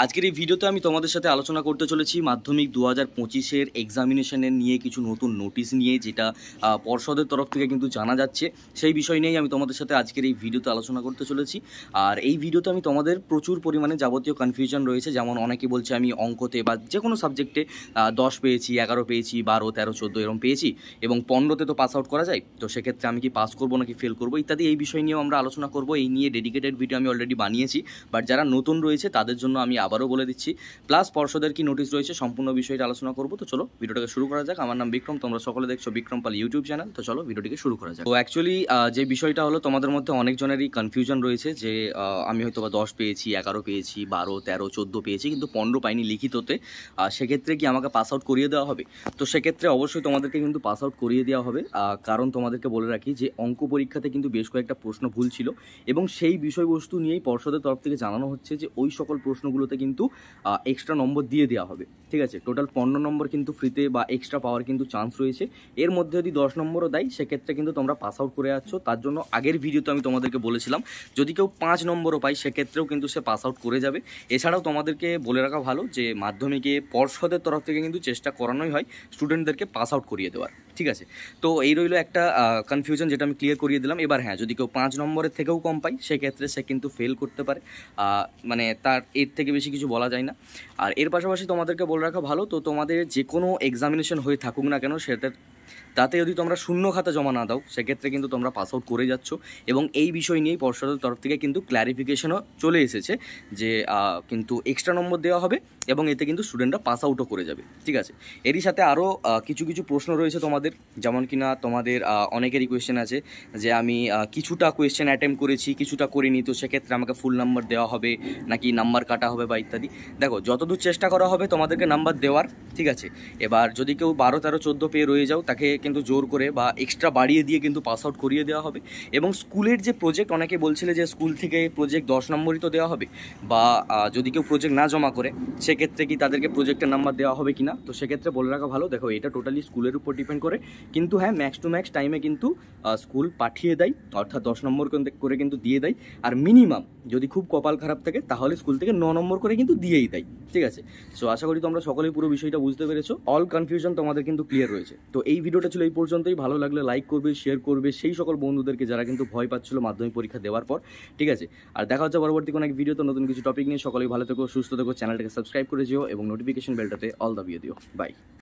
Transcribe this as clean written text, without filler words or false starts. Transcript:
আজকের এই ভিডিওতে আমি তোমাদের সাথে আলোচনা করতে চলেছি মাধ্যমিক 2025-এর এক্সামিনেশনের নিয়ে কিছু নতুন নোটিশ নিয়ে, যেটা পর্ষদের তরফ থেকে কিন্তু জানা যাচ্ছে। সেই বিষয় নিয়েই আমি তোমাদের সাথে আজকের এই ভিডিওতে আলোচনা করতে চলেছি। আর এই ভিডিওতে আমি তোমাদের প্রচুর পরিমাণে যাবতীয় কনফিউশন রয়েছে, যেমন অনেকে বলছে আমি অঙ্কতে বা যে কোনো সাবজেক্টে 10 পেয়েছি, 11 পেয়েছি, 12, 13, 14 এরকম পেয়েছি এবং 15তে তো পাস আউট করা যায়, তো সেক্ষেত্রে আমি কি পাস করবো নাকি ফেল করবো ইত্যাদি এই বিষয় নিয়েও আমরা আলোচনা করবো। এই নিয়ে ডেডিকেটেড ভিডিও আমি অলরেডি বানিয়েছি, বাট যারা নতুন রয়েছে তাদের জন্য আমি আবারও বলে দিচ্ছি, প্লাস পর্ষদের কি নোটিশ রয়েছে সম্পূর্ণ বিষয়টা আলোচনা করবো। তো চলো ভিডিওটাকে শুরু করা যাক। আমার নাম বিক্রম, তোমরা সকলে দেখছো বিক্রম পাল ইউটিউব চ্যানেল। তো চলো ভিডিওটিকে শুরু করা যাক। তো অ্যাকচুয়ালি যে বিষয়টা হলো, তোমাদের মধ্যে অনেকজনেরই কনফিউশন রয়েছে যে আমি হয়তো বা 10 পেয়েছি, 11 পেয়েছি, 12, 13, 14 পেয়েছি, কিন্তু 15 পাইনি লিখিততে, সেক্ষেত্রে কি আমাকে পাস আউট করিয়ে দেওয়া হবে? তো সেক্ষেত্রে অবশ্যই তোমাদেরকে কিন্তু পাস আউট করিয়ে দেওয়া হবে। কারণ তোমাদেরকে বলে রাখি যে অঙ্ক পরীক্ষাতে কিন্তু বেশ কয়েকটা প্রশ্ন ভুল ছিল এবং সেই বিষয়বস্তু নিয়েই পর্ষদের তরফ থেকে জানানো হচ্ছে যে ওই সকল প্রশ্নগুলোতে কিন্তু এক্সট্রা নম্বর দিয়ে দেওয়া হবে। ঠিক আছে, টোটাল 15 নম্বর কিন্তু ফ্রিতে বা এক্সট্রা পাওয়ার কিন্তু চান্স রয়েছে। এর মধ্যে যদি 10 নম্বরও দেয় সেক্ষেত্রে কিন্তু তোমরা পাস আউট করে যাচ্ছ। তার জন্য আগের ভিডিওতে আমি তোমাদেরকে বলেছিলাম যদি কেউ 5 নম্বরও পায় সেক্ষেত্রেও কিন্তু সে পাস আউট করে যাবে। এছাড়াও তোমাদেরকে বলে রাখা ভালো যে মাধ্যমিকে পর্ষদের তরফ থেকে কিন্তু চেষ্টা করানোই হয় স্টুডেন্টদেরকে পাস আউট করিয়ে দেওয়ার। ঠিক আছে, তো এই রইল একটা কনফিউশন, যেটা আমি ক্লিয়ার করিয়ে দিলাম। এবার হ্যাঁ, যদি কেউ 5 নম্বরের থেকেও কম পায় সেক্ষেত্রে সে কিন্তু ফেল করতে পারে, মানে তার এর থেকে বেশি কিছু বলা যায় না। আর এর পাশাপাশি তোমাদেরকে বলে রাখা ভালো, তো তোমাদের যে কোনো এক্সামিনেশন হয়ে থাকুক না কেন তাতে যদি তোমরা শূন্য খাতা জমা না দাও সেক্ষেত্রে কিন্তু তোমরা পাস আউট করে যাচ্ছ। এবং এই বিষয় নিয়েই পর্ষদের তরফ থেকে কিন্তু ক্ল্যারিফিকেশনও চলে এসেছে যে কিন্তু এক্সট্রা নম্বর দেওয়া হবে এবং এতে কিন্তু স্টুডেন্টরা পাস আউটও করে যাবে। ঠিক আছে, এরই সাথে আরও কিছু কিছু প্রশ্ন রয়েছে তোমাদের, যেমন কিনা তোমাদের অনেকেরই কোয়েশ্চেন আছে যে আমি কিছুটা কোয়েশ্চেন অ্যাটেম্প করেছি, কিছুটা করিনি, তো সেক্ষেত্রে আমাকে ফুল নাম্বার দেওয়া হবে নাকি নাম্বার কাটা হবে বা ইত্যাদি। দেখো, যতদূর চেষ্টা করা হবে তোমাদেরকে নাম্বার দেওয়ার। ঠিক আছে, এবার যদি কেউ 12, 13, 14 পেয়ে রয়ে যাও তাকে কিন্তু জোর করে বা এক্সট্রা বাড়িয়ে দিয়ে কিন্তু পাস আউট করিয়ে দেওয়া হবে। এবং স্কুলের যে প্রজেক্ট, অনেকে বলছিলে যে স্কুল থেকে প্রজেক্ট 10 নম্বরই তো দেওয়া হবে, বা যদি কেউ প্রজেক্ট না জমা করে সেক্ষেত্রে কি তাদেরকে প্রজেক্টের নাম্বার দেওয়া হবে কিনা। তো সেক্ষেত্রে বলে রাখা ভালো, দেখো এটা টোটালি স্কুলের উপর ডিপেন্ড করে, কিন্তু হ্যাঁ ম্যাক্স টু ম্যাক্স টাইমে কিন্তু স্কুল পাঠিয়ে দেয়, অর্থাৎ 10 নম্বর করে কিন্তু দিয়ে দেয়। আর মিনিমাম যদি খুব কপাল খারাপ থাকে তাহলে স্কুল থেকে 9 নম্বর করে কিন্তু দিয়েই দেয়। ঠিক আছে, সো আশা করি তোমরা সকলেই পুরো বিষয়টা বুঝতে পেরেছো। অল কনফিউশন তোমাদের কিন্তু ক্লিয়ার রয়েছে। তো এই ভিডিওটা ছিল এই পর্যন্তই। ভালো লাগলে লাইক করবে, শেয়ার করবে সেই সকল বন্ধুদেরকে যারা কিন্তু ভয় পাচ্ছিল মাধ্যমিক পরীক্ষা দেওয়ার পর। ঠিক আছে, আর দেখা হচ্ছে পরবর্তী কোনো এক ভিডিওতে নতুন কিছু টপিক নিয়ে। সকলেই ভালো থেকো, সুস্থ থেকো, চ্যানেলটাকে সাবস্ক্রাইব করে যেও এবং নোটিফিকেশন বেলটাতে অল দাবিয়ে দিও। বাই।